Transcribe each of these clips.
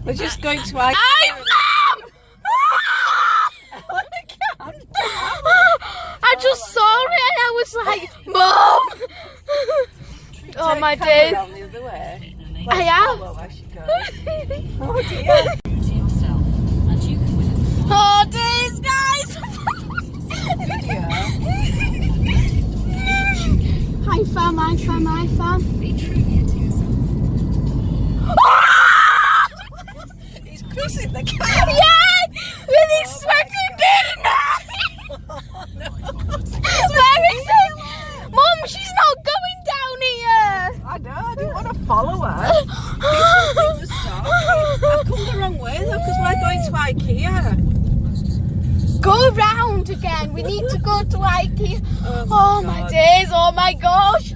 We're just going to IFAM! I just saw it and I was like, Mum! Oh my days. I am. Oh dear. Oh days, guys! IFAM, IFAM, IFAM. Be true to yourself. He's crossing the car. Yeah! With his sweating dinner! Where is it? Mum, she's not going down here! I know, I didn't want to follow her. I've come the wrong way though, because we're going to IKEA. Go round again. We need to go to IKEA. Oh my God. days. Oh my gosh.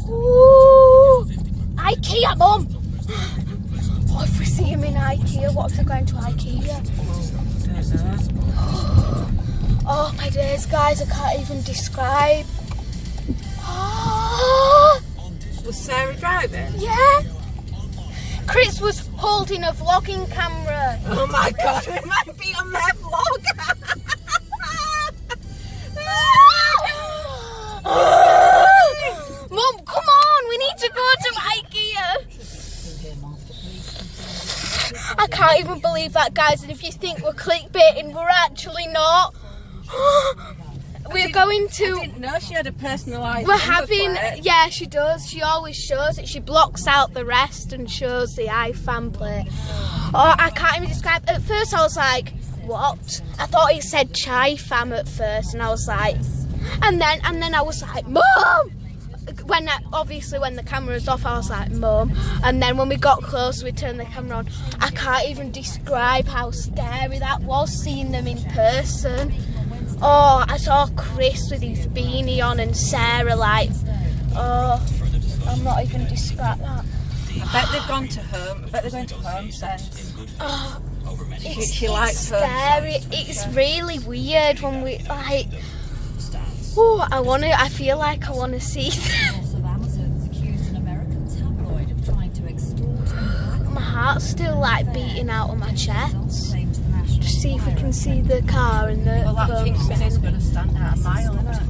Ooh. IKEA, Mum. What if we see him in IKEA? What if they're going to IKEA? Oh my days, guys. I can't even describe. Was Sarah driving? Yeah. Chris was holding a vlogging camera. Oh my God, we might be on their vlog. Mum, come on, we need to go to IKEA. I can't even believe that, guys, and if you think we're clickbaiting, we're actually not. We're going to... I didn't know she had a personalised We're number having... plate. Yeah, she does. She always shows it. She blocks out the rest and shows the IFAM plate. Oh, I can't even describe... At first I was like, what? I thought it said Chai Fam at first, and I was like... And then I was like, Mum! Obviously when the camera's off, I was like, Mum. And then when we got close, we turned the camera on. I can't even describe how scary that was, seeing them in person. Oh, I saw Chris with his beanie on and Sarah like, oh, I'm not even describing that. I bet they've gone to home. I bet they're going to Holmfirth. Oh, it's She likes scary. It's really weird when we like. Oh, I feel like I want to see them. My heart's still like beating out of my chest. Just see if we can see the car and the. Well, that pink Mini's going to stand out a mile, isn't it?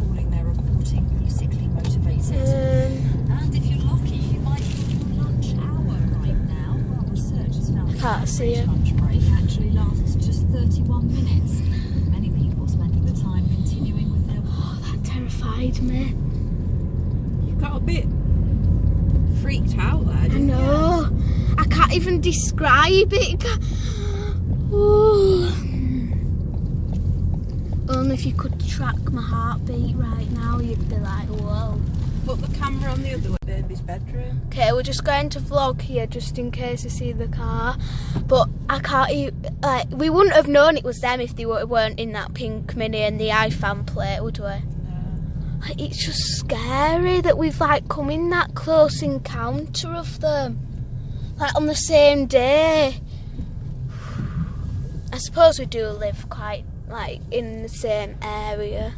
And if you're lucky, you might be on your lunch hour right now. Well, research has found I can't see it. lunch break actually lasts just 31 minutes. Many people spending the time continuing with their Oh, that terrified me. You got a bit freaked out there, I didn't you? know. I can't even describe it. Ooh. Only if you could track my heartbeat right now, you'd be like, whoa. Put the camera on the other way, baby's bedroom. Okay, we're just going to vlog here just in case you see the car. But I can't even, like, we wouldn't have known it was them if they weren't in that pink Mini and the IFAM plate, would we? No. Like, it's just scary that we've like come in that close encounter of them. Like on the same day. I suppose we do live quite like in the same area.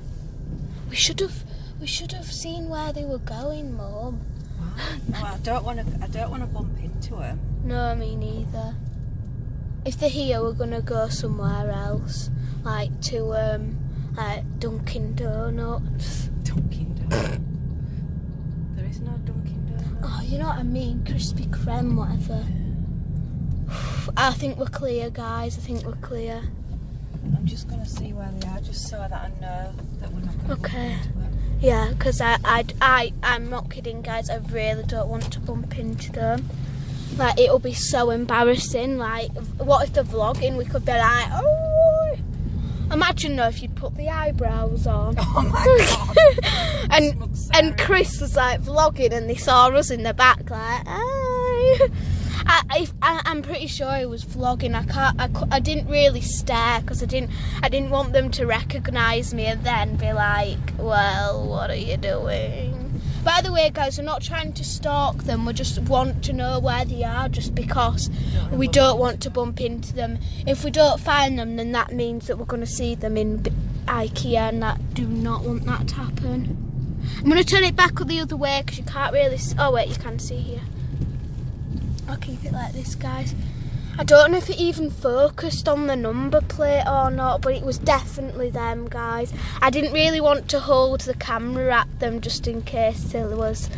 We should have seen where they were going, Mum. Well, I don't want to bump into her. No, me neither. If they're here, we're gonna go somewhere else, like to like Dunkin' Donuts. Dunkin' Donuts. There is no Dunkin' Donuts. Oh, you know what I mean? Krispy Kreme, whatever. I think we're clear, guys. I think we're clear. I'm just gonna see where they are, just so that I know that we're not gonna Okay. bump into her. Yeah, because I'm not kidding, guys. I really don't want to bump into them. Like, it'll be so embarrassing. Like, what if they're vlogging? We could be like, oh. Imagine though if you'd put the eyebrows on. Oh my God. and Chris was like vlogging and they saw us in the back like, hi. I'm pretty sure he was vlogging. I didn't really stare because I didn't want them to recognise me and then be like, well, what are you doing? By the way, guys, we're not trying to stalk them. We just want to know where they are, just because we don't want to bump into them. If we don't find them, then that means that we're going to see them in IKEA, and I do not want that to happen. I'm going to turn it back the other way because you can't really... Oh, wait, you can see here. I'll keep it like this, guys. I don't know if it even focused on the number plate or not, but it was definitely them, guys. I didn't really want to hold the camera at them just in case there was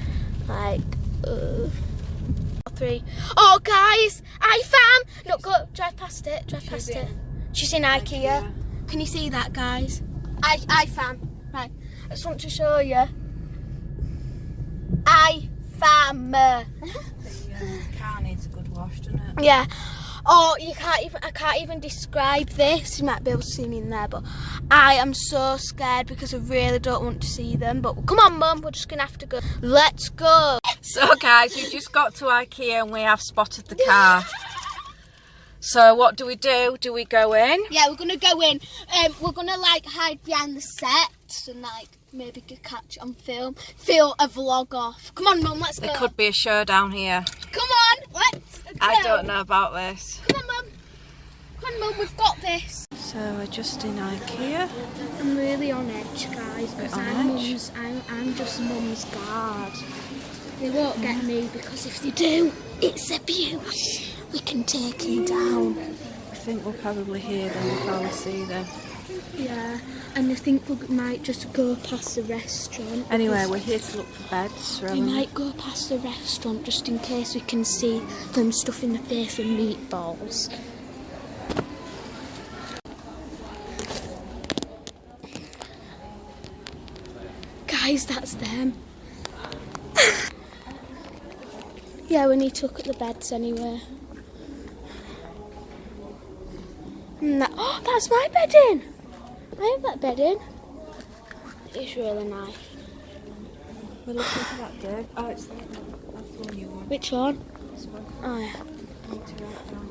like 3. Oh, guys, IFAM! No, go, drive past it, She's in Ikea. Can you see that, guys? IFAM. Right, I just want to show you. IFAM. The car needs a good wash, doesn't it? Yeah. Oh, I can't even describe this. You might be able to see me in there, but I am so scared because I really don't want to see them. But come on, Mum, we're just gonna have to go. Let's go. So guys, we just got to Ikea and we have spotted the car. So what do? Do we go in? Yeah, we're gonna go in. We're gonna like hide behind the sets and like maybe catch it on film. Feel a vlog off. Come on, Mum, let's go. There could be a show down here. Come on, let's go. I don't know about this. Come on, Mum. Come on, Mum, we've got this. So we're just in Ikea. I'm really on edge, guys, because I'm just Mum's guard. They won't get me because if they do, it's abuse. We can take him down. I think we'll probably hear them before we see them. Yeah, and I think we might just go past the restaurant. Anyway, we're here to look for beds. We might go past the restaurant just in case we can see them stuffing the face with meatballs. Guys, that's them. Yeah, we need to look at the beds anyway. Oh, that's my bedding. I have that bedding. It's really nice. We're looking for that Dave. Oh, it's that one. That's the one you want. Which one? This one. Oh, yeah. Need to write down.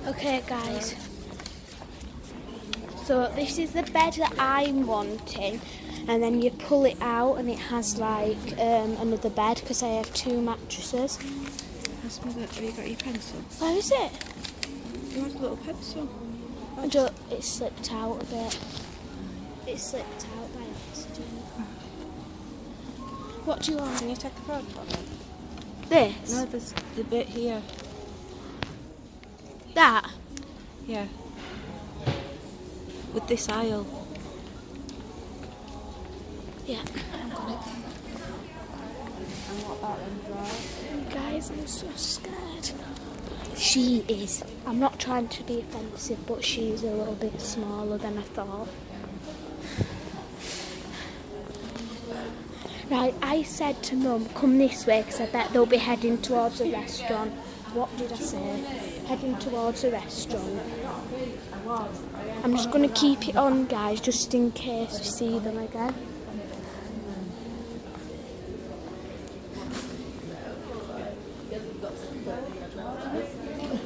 Okay, guys. So this is the bed that I'm wanting, and then you pull it out, and it has like another bed because I have 2 mattresses. Have you got your pencil? Where is it? You want a little pencil? It slipped out a bit. It slipped out by accident. What do you want? Can you take a photo of it? This? No, there's the bit here. That? Yeah. With this aisle. Yeah, I've got it. And what that one drive? Guys, I'm so scared. She is. I'm not trying to be offensive, but she's a little bit smaller than I thought. Right, I said to Mum, come this way because I bet they'll be heading towards the restaurant. What did I say? Heading towards the restaurant. I'm just going to keep it on, guys, just in case we see them again.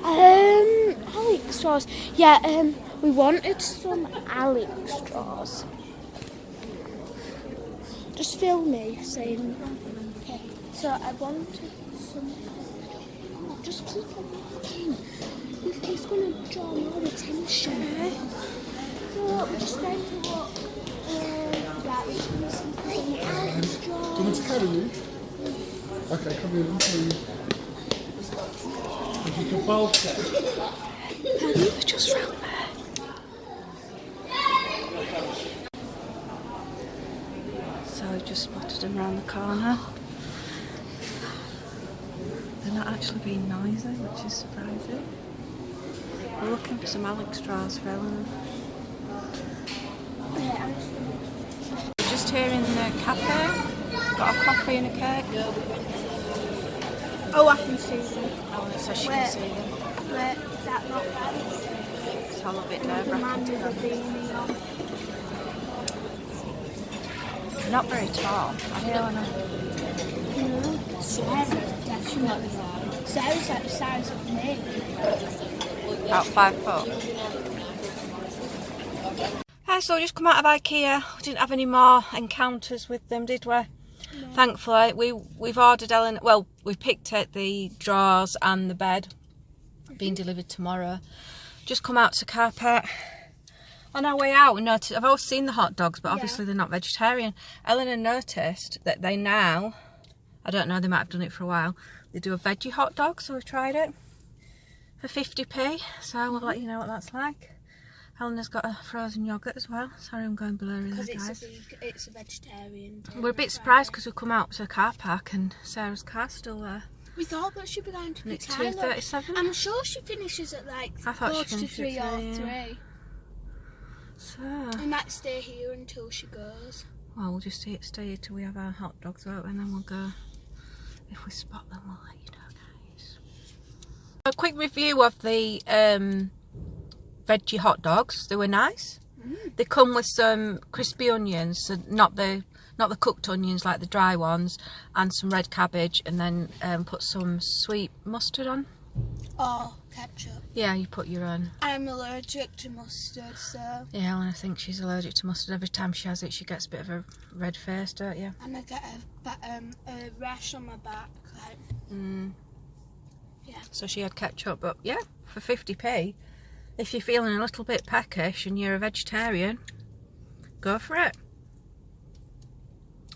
Alex straws. Yeah, we wanted some Alex straws. Just film me saying. Okay. So I wanted some. Oh, just keep on walking. It's going to draw more attention. So we're just going to walk. Yeah, it's going to see some Alex straws. Do you want me to carry you? Okay, come in, please. If you can both Paddy was just round there. So I just spotted them round the corner. They're not actually being noisy, which is surprising. We're looking for some Alex straws for Eleanor. We're just here in the cafe. Got a coffee and a cake. Oh, I can see them. Eleanor says she can see them. Wait, is that not bad? It's all a bit The man nerve-wracking to with them. the beanie on. They're not very tall, are they, Eleanor? No, Sarah's definitely. Sarah's like the size of me. About 5 foot. So we just come out of Ikea. We didn't have any more encounters with them, did we? No. Thankfully, we've ordered Eleanor. Well, we picked it, the drawers and the bed, being delivered tomorrow. Just come out to carpet. On our way out, we noticed. I've always seen the hot dogs, but obviously they're not vegetarian. Eleanor noticed that they now, I don't know, they might have done it for a while. They do a veggie hot dog, so we tried it. for 50p, so we'll let you know what that's like. Eleanor's got a frozen yoghurt as well. Sorry, I'm going blurry there, guys. It's a vegetarian day. We're a bit surprised because we come out to the car park and Sarah's car's still there. We thought that she'd be going to And it's Tyler. 2:37. I'm sure she finishes at like I thought she quarter to finished 3 at or 3, 3. yeah. So, We might stay here until she goes. well, we'll just stay here till we have our hot dogs out, and then we'll go. If we spot them, we'll let you know, guys. A quick review of the veggie hot dogs. They were nice. They come with some crispy onions, so not the cooked onions, like the dry ones, and some red cabbage, and then put some sweet mustard on. Oh, ketchup. Yeah, you put your own. I'm allergic to mustard, so. Yeah, and I think she's allergic to mustard. Every time she has it, she gets a bit of a red face, don't you? And I get a rash on my back. Like. Yeah. So she had ketchup, but yeah, for 50p, if you're feeling a little bit peckish and you're a vegetarian, go for it.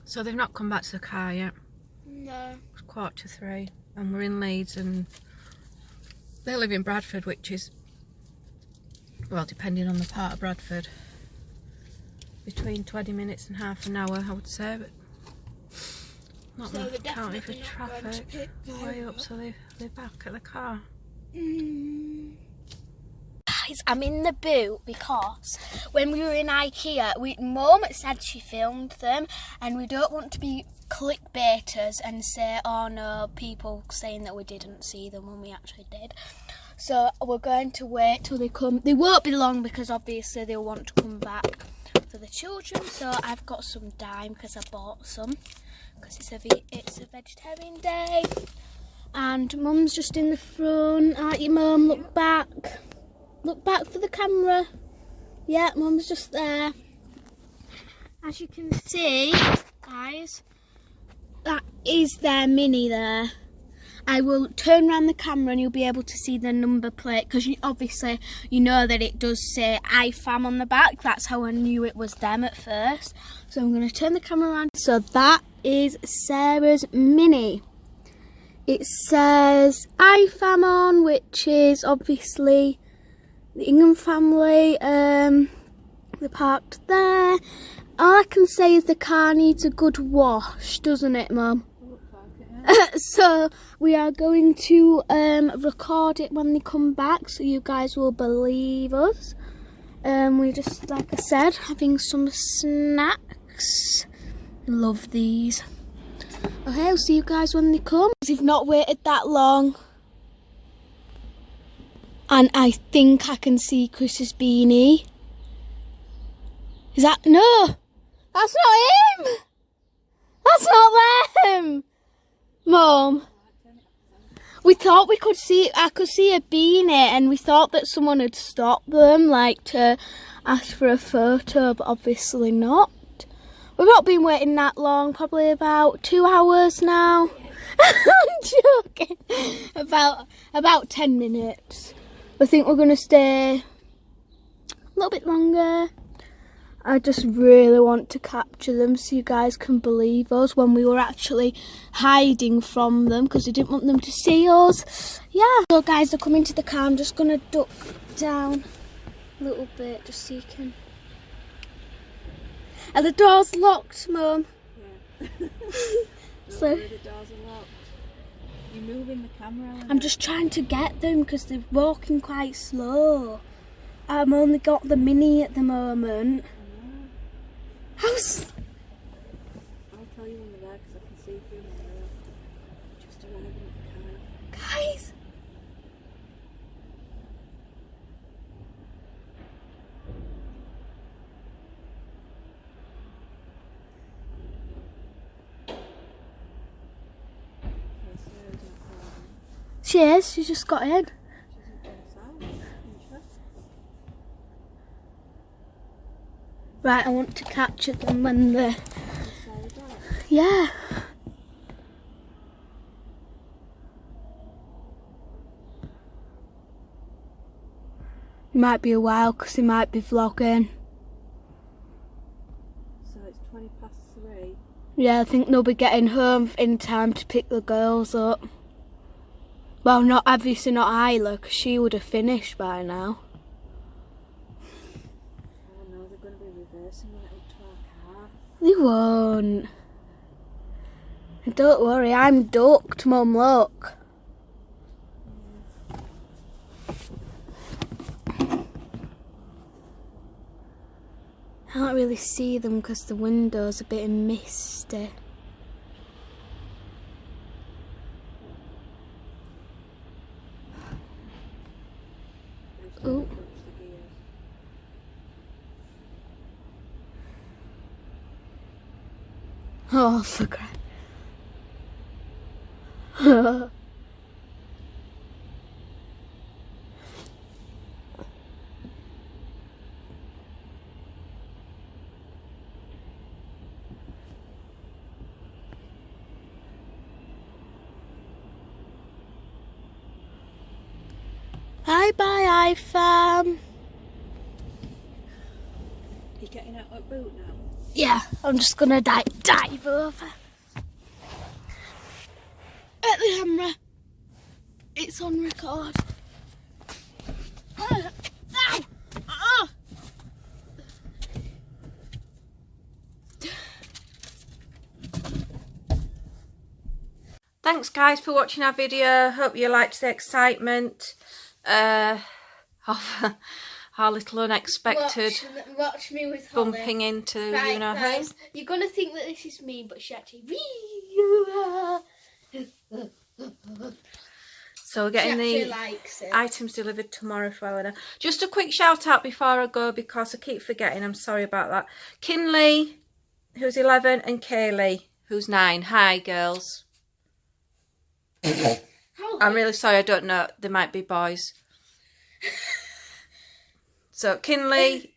So they've not come back to the car yet. No. It's 2:45, and we're in Leeds, and they live in Bradford, which is, well, depending on the part of Bradford, between 20 minutes and half an hour, I would say, but not So they're counting for definitely not going to traffic. pick Way Tyler up, so they're back at the car. Guys, I'm in the boot because when we were in Ikea, Mum said she filmed them, and we don't want to be clickbaiters and say, oh no, people saying that we didn't see them when we actually did. So we're going to wait till they come. They won't be long because obviously they'll want to come back for the children. So I've got some dime because I bought some because it's a vegetarian day. And Mum's just in the front. Aren't you, Mum? Look back. Look back for the camera. Yeah, Mum's just there. As you can see, guys, that is their Mini there. I will turn around the camera and you'll be able to see the number plate, because obviously you know that it does say IFAM on the back. That's how I knew it was them at first. So I'm going to turn the camera around. So that is Sarah's Mini. It says IFAM on, which is obviously the Ingham family. They're parked there. All I can say is the car needs a good wash, doesn't it, Mum? So we are going to record it when they come back, so you guys will believe us. We're just, like I said, having some snacks. Love these. Okay, I'll see you guys when they come. We've not waited that long. And I think I can see Chris's beanie. Is that? No! That's not him! That's not them! Mum. We thought we could see, I could see a beanie, and we thought that someone had stopped them, like to ask for a photo, but obviously not. We've not been waiting that long, probably about 2 hours now. I'm joking. About 10 minutes. I think we're going to stay a little bit longer. I just really want to capture them so you guys can believe us when we were actually hiding from them because we didn't want them to see us. Yeah. So guys, they're coming to the car. I'm just going to duck down a little bit just so you can... Are the doors locked, Mum? Yeah. So the doors are locked. You're moving the camera. I'm just trying to get them because they're walking quite slow. I've only got the Mini at the moment. How's... I'll tell you when they're there because I can see through my mirror. Just arriving at the car. Guys! She is, she just got in. Right, I want to capture them when they're... Yeah. It might be a while because they might be vlogging. So it's 3:20. Yeah, I think they'll be getting home in time to pick the girls up. Well, not obviously not Isla, because she would have finished by now. Oh no, they're going to be reversing when it up to our car. They won't. And don't worry, I'm ducked, Mum, look. I can't really see them because the window's a bit misty. Oh. Oh, for crap. Bye bye, IFAM. You getting out of boot now? Yeah, I'm just gonna dive over. At the camera. It's on record. Thanks guys for watching our video. Hope you liked the excitement of our little unexpected Watch me with Holly. bumping into Right, you know guys, you're gonna think that this is me, but she actually. So we're getting She the likes it. items delivered tomorrow for Eleanor. Just a quick shout out before I go because I keep forgetting. I'm sorry about that. Kinley, who's 11, and Kaylee, who's 9. Hi girls. I'm really sorry. I don't know. There might be boys. So Kinley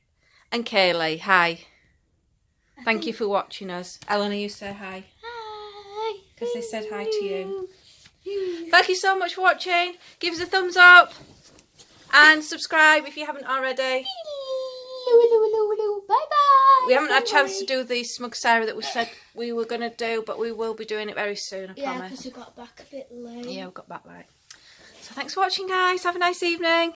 and Kaylee, hi. Thank you for watching us. Eleanor, you say hi. Hi. Because they said hi to you. Thank you so much for watching. Give us a thumbs up and subscribe if you haven't already. Bye bye. We haven't had a chance to do the Smug Sarah that we said we were going to do, but we will be doing it very soon, I Yeah, promise. because we got back a bit late. Yeah, we got back late. So thanks for watching, guys. Have a nice evening.